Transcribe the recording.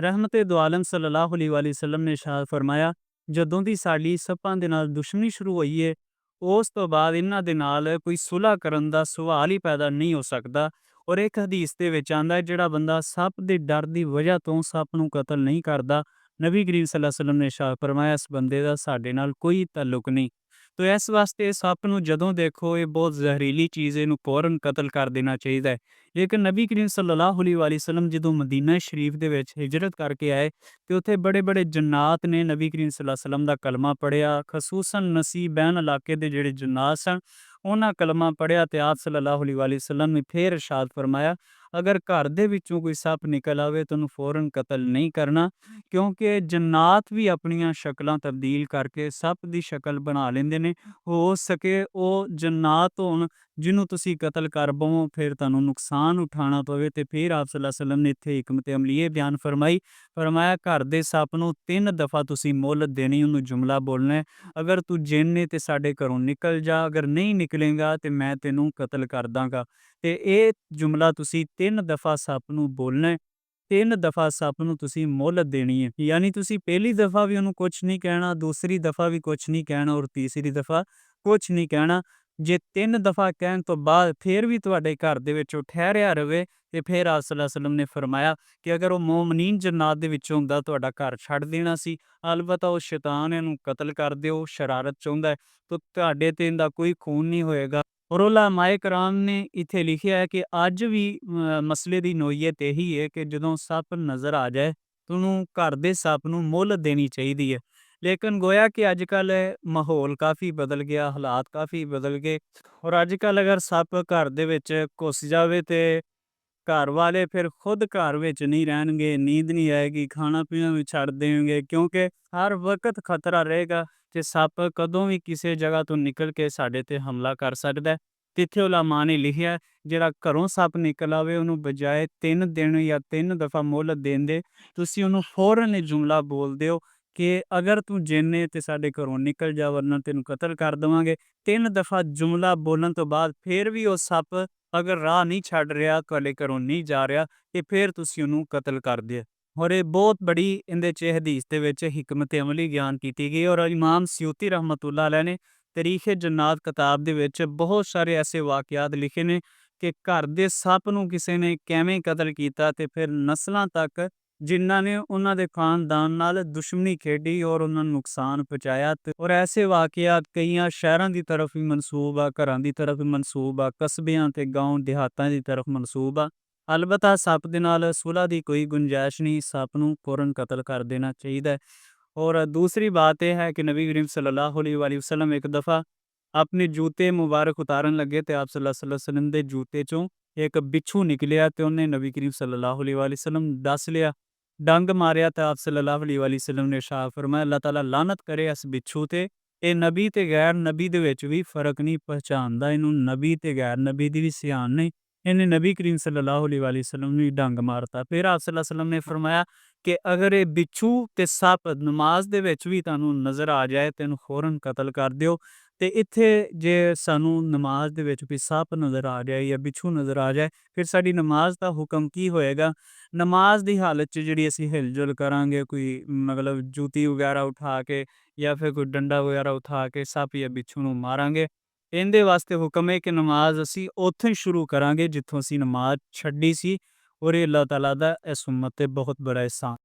ਰਹਿਮਤ ਦੋ ਆਲਮ ਸੱਲੱਲਾਹੁ ਅਲੈहि ਵਸੱਲਮ ਨੇ ਇਰਸ਼ਾਦ ਫਰਮਾਇਆ, ਜਦੋਂ ਦੀ ਸਾਡੀ ਸੱਪਾਂ ਦੇ ਨਾਲ ਦੁਸ਼ਮਣੀ ਸ਼ੁਰੂ ਹੋਈ ਏ, ਉਸ ਤੋਂ ਬਾਅਦ ਇਹਨਾਂ ਦੇ ਨਾਲ ਕੋਈ ਸੁਲ੍ਹਾ ਕਰਨ ਦਾ ਸਵਾਲ ਹੀ ਪੈਦਾ ਨਹੀਂ ਹੋ ਸਕਦਾ। ਔਰ ਇੱਕ ਹਦੀਸ ਦੇ ਵਿੱਚ ਆਂਦਾ ਹੈ, ਜਿਹੜਾ ਬੰਦਾ ਸੱਪ ਦੇ ਡਰ ਦੀ ਵਜ੍ਹਾ ਤੋਂ ਸੱਪ ਨੂੰ ਕਤਲ ਨਹੀਂ ਕਰਦਾ, ਨਬੀ ਕਰੀਮ ਸੱਲੱਲਾਹੁ ਅਲੈहि ਵਸੱਲਮ ਨੇ ਇਰਸ਼ਾਦ ਫਰਮਾਇਆ, ਇਸ ਬੰਦੇ ਦਾ ਸਾਡੇ ਨਾਲ ਕੋਈ ਤਾਲੁਕ ਨਹੀਂ। ਤੋ ਇਸ ਵਾਸਤੇ ਸੱਪ ਨੂੰ ਜਦੋਂ ਦੇਖੋ, ਇਹ ਬਹੁਤ ਜ਼ਹਿਰੀਲੀ ਚੀਜ਼ ਹੈ, ਇਹਨੂੰ ਫੌਰਨ ਕਤਲ ਕਰ ਦੇਣਾ ਚਾਹੀਦਾ ਹੈ। ਲੇਕਿਨ ਨਬੀ ਕਰੀਮ ਸੱਲੱਲਾਹੁ ਅਲੈहि ਵਸੱਲਮ ਜਦੋਂ ਮਦੀਨਾ ਸ਼ਰੀਫ ਦੇ ਵਿੱਚ ਹਿਜਰਤ ਕਰਕੇ ਆਏ, ਤੇ ਉੱਥੇ ਬੜੇ ਬੜੇ ਜੰਨਾਤ ਨੇ ਨਬੀ ਕਰੀਮ ਸੱਲੱਲਾਹੁ ਅਲੈहि ਵਸੱਲਮ ਦਾ ਕਲਮਾ ਪੜ੍ਹਿਆ। ਖਸੂਸਨ ਨਸੀਬੈਨ ਇਲਾਕੇ ਦੇ ਜਿਹੜੇ ਜੰਨਾਤ ਸਨ, ਉਹਨਾਂ ਕਲਮਾ ਪੜ੍ਹਿਆ ਤੇ ਆਪ ਸੱਲੱਲਾਹੁ ਅਲੈहि ਵਸੱਲਮ ਨੇ ਫਿਰ ਇਰਸ਼ਾਦ ਫਰਮਾਇਆ, ਅਗਰ ਘਰ ਦੇ ਵਿੱਚੋਂ ਕੋਈ ਸੱਪ ਨਿਕਲ ਆਵੇ ਤਾਂ ਉਹਨੂੰ ਫੌਰਨ ਕਤਲ ਨਹੀਂ ਕਰਨਾ, ਕਿਉਂਕਿ ਜੰਨਾਤ ਵੀ ਆਪਣੀਆਂ ਸ਼ਕਲਾਂ ਤਬਦੀਲ ਕਰਕੇ ਸੱਪ ਦੀ ਸ਼ਕਲ ਬਣਾ ਲੈਂਦੇ ਨੇ। ਹੋ ਸਕੇ ਉਹ ਜੰਨਾਤ ਹੋਣ ਜਿਹਨੂੰ ਤੁਸੀਂ ਕਤਲ ਕਰ ਬਵੋ, ਫਿਰ ਤੁਹਾਨੂੰ ਨੁਕਸਾਨ ਉਠਾਉਣਾ ਪਵੇ। ਤੇ ਫਿਰ ਆਪ ਸੱਲੱਲਾਹੁ ਅਲੈहि ਵਸੱਲਮ ਨੇ ਇੱਥੇ ਹਿਕਮਤ ਅਮਲੀ ਇਹ ਬਿਆਨ ਫਰਮਾਈ, ਫਰਮਾਇਆ ਘਰ ਦੇ ਸੱਪ ਨੂੰ 3 ਦਫਾ ਤੁਸੀਂ ਮੁਹਲਤ ਦੇਣੀ, ਉਹਨੂੰ ਜੁਮਲਾ ਬੋਲਣਾ ਹੈ, ਅਗਰ ਤੂੰ ਜਿੰਨ ਏ ਤੇ ਸਾਡੇ ਘਰੋਂ ਨਿਕਲ ਜਾ, ਅਗਰ ਨਹੀਂ ਨਿਕਲੇਗਾ ਤੇ ਮੈਂ ਤੈਨੂੰ ਕਤਲ ਕਰ ਦਾਂਗਾ। ਤੇ ਇਹ ਜੁਮਲਾ ਤੁਸੀਂ 3 ਦਫਾ ਸੱਪ ਨੂੰ ਬੋਲਣਾ ਹੈ, 3 ਦਫਾ ਸੱਪ ਨੂੰ ਤੁਸੀਂ ਮੁਹਲਤ ਦੇਣੀ ਹੈ। ਯਾਨੀ ਤੁਸੀਂ ਪਹਿਲੀ ਦਫਾ ਵੀ ਉਹਨੂੰ ਕੁਛ ਨਹੀਂ ਕਹਿਣਾ, ਦੂਸਰੀ ਦਫਾ ਵੀ ਕੁਛ ਨਹੀਂ ਕਹਿਣਾ, ਔਰ ਤੀਸਰੀ ਦਫਾ ਕੁਛ ਨਹੀਂ ਕਹਿਣਾ। ਜੇ 3 ਦਫਾ ਕਹਿਣ ਤੋਂ ਬਾਅਦ ਫਿਰ ਵੀ ਤੁਹਾਡੇ ਘਰ ਦੇ ਵਿੱਚ ਉਹ ਠਹਿਰਿਆ ਰਵੇ, ਤੇ ਫਿਰ ਆਪ ਸੱਲੱਲਾਹੁ ਅਲੈहि ਵਸੱਲਮ ਨੇ ਫਰਮਾਇਆ ਕਿ ਅਗਰ ਉਹ ਮੋਮਨੀਨ ਜੰਨਾਤ ਦੇ ਵਿੱਚੋਂ ਹੁੰਦਾ, ਤੁਹਾਡਾ ਘਰ ਛੱਡ ਦੇਣਾ ਸੀ। ਅਲਬਤਾ ਉਹ ਸ਼ੈਤਾਨ ਇਹਨੂੰ ਕਤਲ ਕਰ ਦਿਓ, ਸ਼ਰਾਰਤ ਚਾਹੁੰਦਾ ਹੈ, ਤਾਂ ਤੁਹਾਡੇ ਤੇ ਇਹਦਾ ਕੋਈ ਖੂਨ ਨਹੀਂ ਹੋਏਗਾ। ਔਰ ਉਲਮਾਏ ਕਰਾਮ ਨੇ ਇੱਥੇ ਲਿਖਿਆ ਹੈ ਕਿ ਅੱਜ ਵੀ ਮਸਲੇ ਦੀ ਨੋਈਅਤ ਇਹੀ ਹੈ ਕਿ ਜਦੋਂ ਸੱਪ ਨਜ਼ਰ ਆ ਜਾਏ ਤਾਂ ਉਹਨੂੰ ਘਰ ਦੇ ਸੱਪ ਨੂੰ ਮੁਹਲਤ ਦੇਣੀ ਚਾਹੀਦੀ ਹੈ। ਲੇਕਿਨ ਗੋਇਆ ਕਿ ਅੱਜ ਕੱਲ੍ਹ ਮਾਹੌਲ ਕਾਫੀ ਬਦਲ ਗਿਆ, ਹਾਲਾਤ ਕਾਫੀ ਬਦਲ ਗਏ, ਔਰ ਅੱਜ ਕੱਲ੍ਹ ਅਗਰ ਸੱਪ ਘਰ ਦੇ ਵਿੱਚ ਘੁਸ ਜਾਵੇ ਤੇ ਘਰ ਵਾਲੇ ਫਿਰ ਖੁਦ ਘਰ ਵਿੱਚ ਨਹੀਂ ਰਹਿਣਗੇ, ਨੀਂਦ ਨਹੀਂ ਆਏਗੀ, ਖਾਣਾ ਪੀਣਾ ਵੀ ਛੱਡ ਦੇਣਗੇ, ਕਿਉਂਕਿ ਹਰ ਵਕਤ ਖਤਰਾ ਰਹੇਗਾ ਕਿ ਸੱਪ ਕਦੋਂ ਵੀ ਕਿਸੇ ਜਗ੍ਹਾ ਤੋਂ ਨਿਕਲ ਕੇ ਸਾਡੇ ਤੇ ਹਮਲਾ ਕਰ ਸਕਦਾ ਹੈ। ਤਿੱਥੇ ਉਲਮਾ ਨੇ ਲਿਖਿਆ, ਜਿਹੜਾ ਘਰੋਂ ਸੱਪ ਨਿਕਲ ਆਵੇ ਉਹਨੂੰ ਬਜਾਏ 3 ਦਿਨ ਜਾਂ 3 ਦਫਾ ਮੁਹਲਤ ਦੇਣ ਦੇ, ਤੁਸੀਂ ਉਹਨੂੰ ਫੌਰਨ ਇਹ ਜੁਮਲਾ ਬੋਲ ਦਿਓ ਕਿ ਅਗਰ ਤੂੰ ਜਿੰਨ ਏ ਤੇ ਸਾਡੇ ਘਰੋਂ ਨਿਕਲ ਜਾ, ਵਰਨਾ ਤੈਨੂੰ ਕਤਲ ਕਰ ਦੇਵਾਂਗੇ। 3 ਦਫਾ ਜੁਮਲਾ ਬੋਲਣ ਤੋਂ ਬਾਅਦ ਫਿਰ ਵੀ ਉਹ ਸੱਪ ਅਗਰ ਰਾਹ ਨਹੀਂ ਛੱਡ ਰਿਹਾ, ਤੁਹਾਡੇ ਘਰੋਂ ਨਹੀਂ ਜਾ ਰਿਹਾ, ਤੇ ਫਿਰ ਤੁਸੀਂ ਉਹਨੂੰ ਕਤਲ ਕਰ ਦਿਓ। ਔਰ ਇਹ ਬਹੁਤ ਬੜੀ ਇਹਦੇ 'ਚ ਹਦੀਸ ਦੇ ਵਿੱਚ ਹਿਕਮਤ ਅਮਲੀ ਬਿਆਨ ਕੀਤੀ ਗਈ। ਔਰ ਇਮਾਮ ਸਿਊਤੀ ਰਹਿਮਤੁल्लाह ਅਲੈਹ ਨੇ ਤਾਰੀਖ ਜन्नात ਕਿਤਾਬ ਦੇ ਵਿੱਚ ਬਹੁਤ ਸਾਰੇ ਐਸੇ ਵਾਕਿਆਤ ਲਿਖੇ ਨੇ ਕਿ ਘਰ ਦੇ ਸੱਪ ਨੂੰ ਕਿਸੇ ਨੇ ਕਿਵੇਂ ਕਤਲ ਕੀਤਾ, ਤੇ ਫਿਰ ਨਸਲਾਂ ਤੱਕ ਜਿਨ੍ਹਾਂ ਨੇ ਉਹਨਾਂ ਦੇ ਖਾਨਦਾਨ ਨਾਲ ਦੁਸ਼ਮਣੀ ਖੇਡੀ ਔਰ ਉਹਨਾਂ ਨੂੰ ਨੁਕਸਾਨ ਪਹੁੰਚਾਇਆ। ਔਰ ਐਸੇ ਵਾਕਿਆਤ ਕਈਆਂ ਸ਼ਹਿਰਾਂ ਦੀ ਤਰਫ ਵੀ ਮਨਸੂਬ ਆ, ਘਰਾਂ ਦੀ ਤਰਫ ਵੀ ਮਨਸੂਬ ਆ, ਕਸਬਿਆਂ ਤੇ ਗਾਉਂ ਦਿਹਾਤਾਂ ਦੀ ਤਰਫ ਮਨਸੂਬ ਆ। ਅਲਬਤ੍ਤਾ ਸੱਪ ਦੇ ਨਾਲ ਸੁਲ੍ਹਾ ਦੀ ਕੋਈ ਗੁੰਜਾਇਸ਼ ਨਹੀਂ, ਸੱਪ ਨੂੰ ਫੌਰਨ ਕਤਲ ਕਰ ਦੇਣਾ ਚਾਹੀਦਾ ਹੈ। ਔਰ ਦੂਸਰੀ ਬਾਤ ਇਹ ਹੈ ਕਿ ਨਬੀ ਕਰੀਮ ਸੱਲੱਲਾਹੁ ਅਲੈहि ਵਸੱਲਮ ਇੱਕ ਦਫਾ ਆਪਣੇ ਜੂਤੇ ਮੁਬਾਰਕ ਉਤਾਰਨ ਲੱਗੇ, ਤੇ ਆਪ ਸੱਲੱਲਾਹੁ ਅਲੈहि ਵਸੱਲਮ ਦੇ ਜੂਤੇ ਚੋਂ ਇੱਕ ਬਿੱਛੂ ਨਿਕਲਿਆ, ਤੇ ਉਹਨੇ ਨਬੀ ਕਰੀਮ ਸੱਲੱਲਾਹੁ ਅਲੈहि ਵਸੱਲਮ ਦੱਸ ਲਿਆ, ਡੰਗ ਮਾਰਿਆ, ਤੇ ਆਪ ਸੱਲੱਲਾਹੁ ਅਲੈहि ਵਸੱਲਮ ਨੇ ਇਰਸ਼ਾਦ ਫਰਮਾਇਆ, ਅੱਲਾਹ ਤਾਲਾ ਲਾਨਤ ਕਰੇ ਇਸ ਬਿੱਛੂ ਤੇ, ਇਹ ਨਬੀ ਤੇ ਗੈਰ ਨਬੀ ਦੇ ਵਿੱਚ ਵੀ ਫਰਕ ਨਹੀਂ ਪਹਿਚਾਣਦਾ, ਇਹਨੂੰ ਨਬੀ ਤੇ ਗੈਰ ਨਬੀ ਦੀ ਵੀ ਸਿਆਣ ਨਹੀਂ, ਇਹਨੇ ਨਬੀ ਕਰੀਮ ਸੱਲੱਲਾਹੁ ਅਲੈहि ਵਸੱਲਮ ਨੂੰ ਡੰਗ ਮਾਰਤਾ। ਫਿਰ ਆਪ ਸੱਲੱਲਾਹੁ ਅਲੈहि ਵਸੱਲਮ ਨੇ ਫਰਮਾਇਆ ਕਿ ਅਗਰ ਇਹ ਬਿੱਛੂ ਤੇ ਸੱਪ ਨਮਾਜ਼ ਦੇ ਵਿੱਚ ਵੀ ਤੁਹਾਨੂੰ ਨਜ਼ਰ ਆ ਜਾਏ ਤੇ ਇਹਨੂੰ ਫੌਰਨ ਕਤਲ ਕਰ ਦਿਓ। ਤੇ ਇੱਥੇ ਜੇ ਸਾਨੂੰ ਨਮਾਜ਼ ਦੇ ਵਿੱਚ ਵੀ ਸੱਪ ਨਜ਼ਰ ਆ ਜਾਏ ਜਾਂ ਬਿੱਛੂ ਨਜ਼ਰ ਆ ਜਾਏ, ਫਿਰ ਸਾਡੀ ਨਮਾਜ਼ ਦਾ ਹੁਕਮ ਕੀ ਹੋਏਗਾ? ਨਮਾਜ਼ ਦੀ ਹਾਲਤ 'ਚ ਜਿਹੜੀ ਅਸੀਂ ਹਿਲ-ਜੁਲ ਕਰਾਂਗੇ, ਕੋਈ ਮਤਲਬ ਜੁੱਤੀ ਵਗੈਰਾ ਉਠਾ ਕੇ ਜਾਂ ਫਿਰ ਕੋਈ ਡੰਡਾ ਵਗੈਰਾ ਉਠਾ ਕੇ ਸੱਪ ਜਾਂ ਬਿੱਛੂ ਨੂੰ ਮਾਰਾਂਗੇ, ਇਹਦੇ ਵਾਸਤੇ ਹੁਕਮ ਹੈ ਕਿ ਨਮਾਜ਼ ਅਸੀਂ ਉੱਥੋਂ ਹੀ ਸ਼ੁਰੂ ਕਰਾਂਗੇ ਜਿੱਥੋਂ ਅਸੀਂ ਨਮਾਜ਼ ਛੱਡੀ ਸੀ। ਔਰ ਇਹ ਅੱਲਾਹ ਤਾਲਾ ਦਾ ਇਸ ਉਮਤ 'ਤੇ ਬਹੁਤ ਬੜਾ ਅਹਿਸਾਨ।